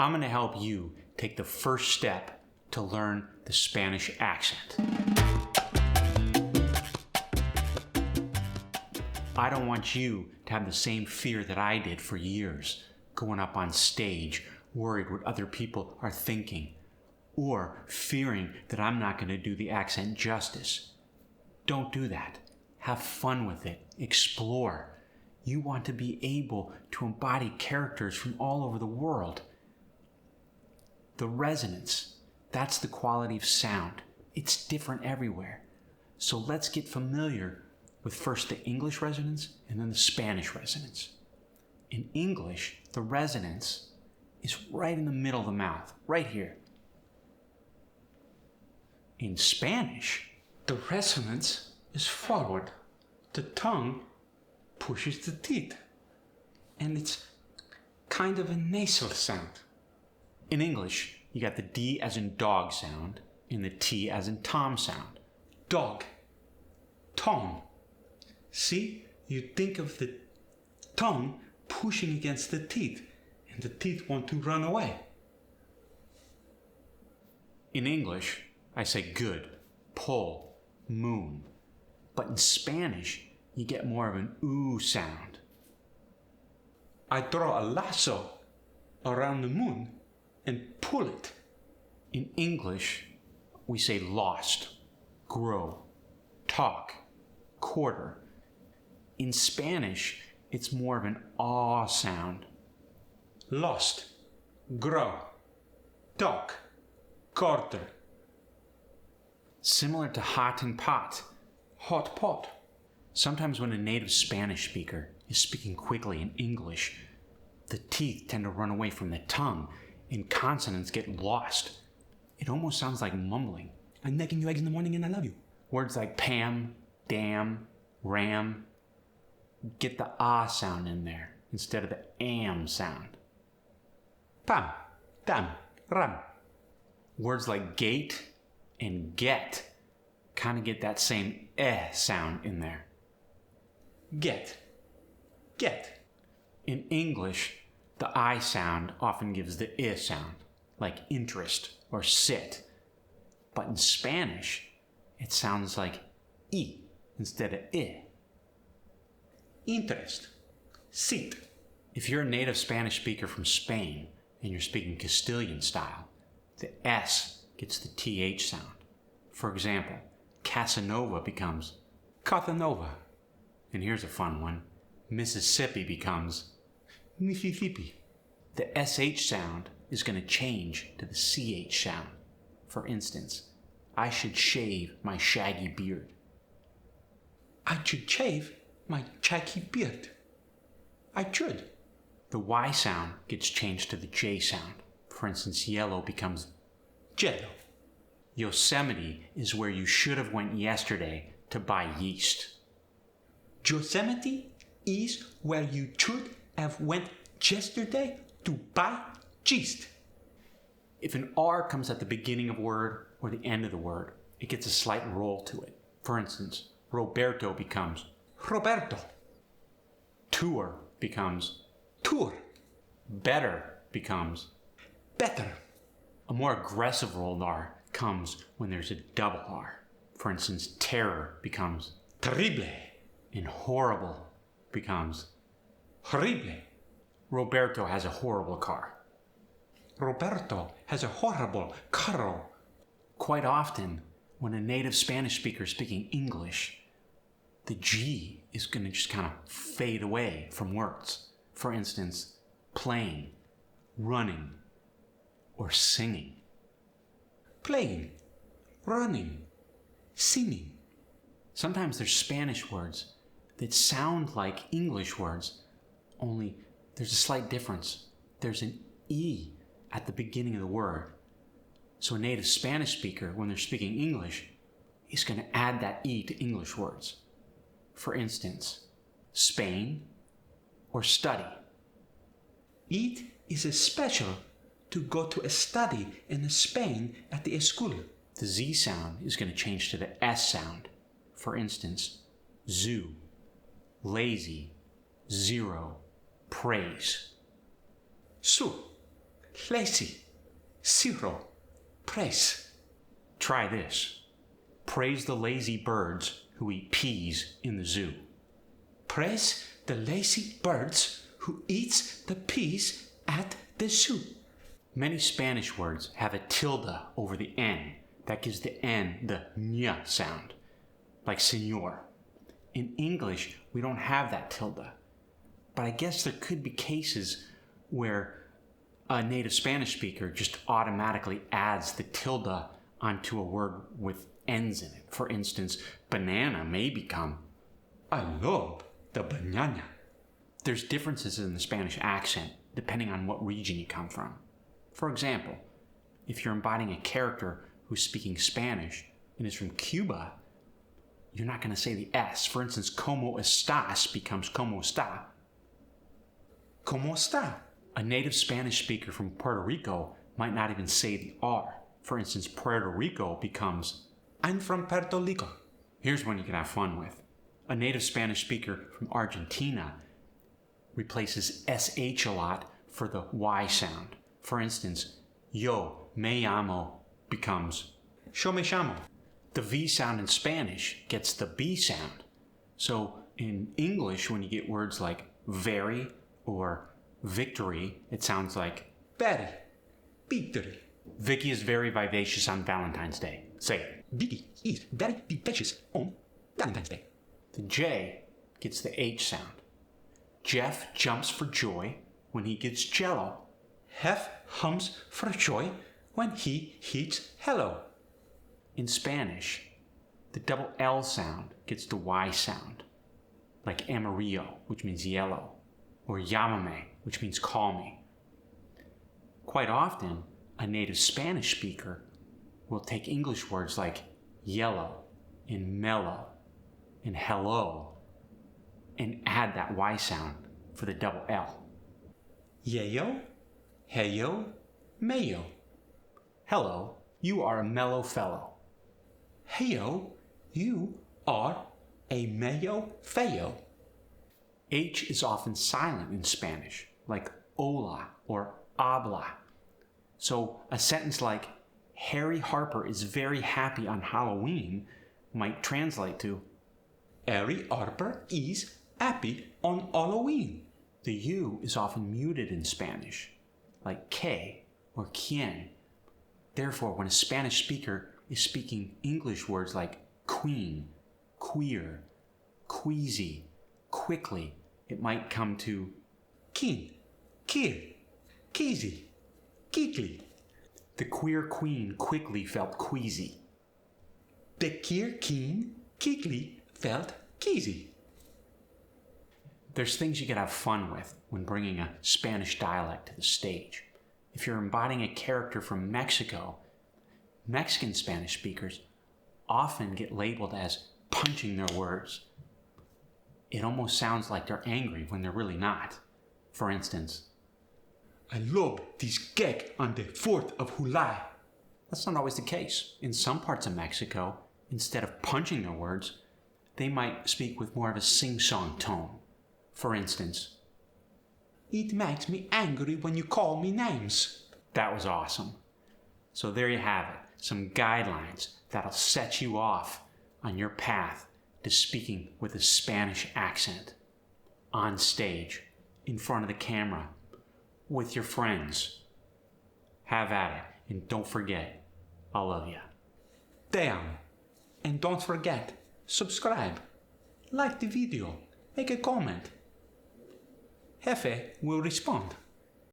I'm going to help you take the first step to learn the Spanish accent. I don't want you to have the same fear that I did for years, going up on stage, worried what other people are thinking, or fearing that I'm not going to do the accent justice. Don't do that. Have fun with it. Explore. You want to be able to embody characters from all over the world. The resonance, that's the quality of sound. It's different everywhere. So let's get familiar with first the English resonance and then the Spanish resonance. In English, the resonance is right in the middle of the mouth, right here. In Spanish, the resonance is forward. The tongue pushes the teeth, and it's kind of a nasal sound. In English, you got the D as in dog sound and the T as in Tom sound. Dog, Tom. See, you think of the tongue pushing against the teeth, and the teeth want to run away. In English, I say good, pull, moon. But in Spanish, you get more of an ooh sound. I draw a lasso around the moon and pull it. In English, we say lost, grow, talk, quarter. In Spanish, it's more of an aw sound. Lost, grow, talk, quarter. Similar to hot and pot, hot pot. Sometimes when a native Spanish speaker is speaking quickly in English, the teeth tend to run away from the tongue and consonants get lost. It almost sounds like mumbling. I'm making you eggs in the morning and I love you. Words like Pam, damn, ram, get the ah sound in there instead of the am sound. Pam, dam, ram. Words like gate and get kind of get that same eh sound in there. Get. In English, the I sound often gives the I sound, like interest or sit. But in Spanish, it sounds like I instead of I. Interest. Sit. If you're a native Spanish speaker from Spain and you're speaking Castilian style, the S gets the TH sound. For example, Casanova becomes Cathanova. And here's a fun one. Mississippi becomes Mississippi. The SH sound is going to change to the CH sound. For instance, I should shave my shaggy beard. I should shave my shaggy beard. I should. The Y sound gets changed to the J sound. For instance, yellow becomes jello. Yosemite is where you should have went yesterday to buy yeast. Yosemite is where you should have went yesterday to buy yeast. If an R comes at the beginning of a word or the end of the word, it gets a slight roll to it. For instance, Roberto becomes Roberto. Tour becomes tour. Better becomes better. A more aggressive rolled R comes when there's a double R. For instance, terror becomes terrible, and horrible becomes horrible. Roberto has a horrible car. Roberto has a horrible carro. Quite often, when a native Spanish speaker is speaking English, the G is going to just kind of fade away from words. For instance, playing, running, or singing. Playing, running, singing. Sometimes there's Spanish words that sound like English words, only there's a slight difference. There's an E at the beginning of the word. So a native Spanish speaker, when they're speaking English, is going to add that E to English words. For instance, Spain or study. It is a special to go to a study in Spain at the school. The Z sound is going to change to the S sound. For instance, zoo, lazy, zero, praise. Su, lazy, zero, praise. Try this. Praise the lazy birds who eat peas in the zoo. Praise the lazy birds who eats the peas at the zoo. Many Spanish words have a tilde over the N. That gives the N the ñ sound, like señor. In English, we don't have that tilde. But I guess there could be cases where a native Spanish speaker just automatically adds the tilde onto a word with N's in it. For instance, banana may become, I love the banana. There's differences in the Spanish accent depending on what region you come from. For example, if you're embodying a character who's speaking Spanish and is from Cuba, you're not going to say the S. For instance, como estás becomes como está. ¿Cómo está? A native Spanish speaker from Puerto Rico might not even say the R. For instance, Puerto Rico becomes, I'm from Puerto Rico. Here's one you can have fun with. A native Spanish speaker from Argentina replaces SH a lot for the Y sound. For instance, yo me llamo becomes Yo me llamo. the V sound in Spanish gets the B sound. So in English, when you get words like very or victory, it sounds like Very. Victory. Vicky is very vivacious on Valentine's Day. Say it. Vicky is very vivacious on Valentine's Day. The J gets the H sound. Jeff jumps for joy when he gets jello. Hef hums for joy when he eats hello. In Spanish, the double L sound gets the Y sound, like amarillo, which means yellow, or llámame, which means call me. Quite often, a native Spanish speaker will take English words like yellow and mellow and hello and add that Y sound for the double L. Yayo, heyo, mayo. Hello, you are a mellow fellow. Heyo, you are a mayo feo. H is often silent in Spanish, like hola or habla. So a sentence like, Harry Harper is very happy on Halloween might translate to, Harry Harper is happy on Halloween. The U is often muted in Spanish, like que or quien. Therefore, when a Spanish speaker is speaking English words like queen, queer, queasy, quickly, it might come to Keen, kier, keezy, keekly. the queer queen quickly felt queasy. The kier keen, keekly felt keezy. There's things you can have fun with when bringing a Spanish dialect to the stage. If you're embodying a character from Mexico, Mexican Spanish speakers often get labeled as punching their words. It almost sounds like they're angry when they're really not. For instance, I love this cake on the 4th of July. that's not always the case. In some parts of Mexico, instead of punching their words, they might speak with more of a sing-song tone. For instance, It makes me angry when you call me names. that was awesome. So there you have it, some guidelines that'll set you off on your path to speaking with a Spanish accent, on stage, in front of the camera, with your friends. Have at it, and don't forget, I love you. Te amo. And don't forget, subscribe, like the video, make a comment. Jefe will respond.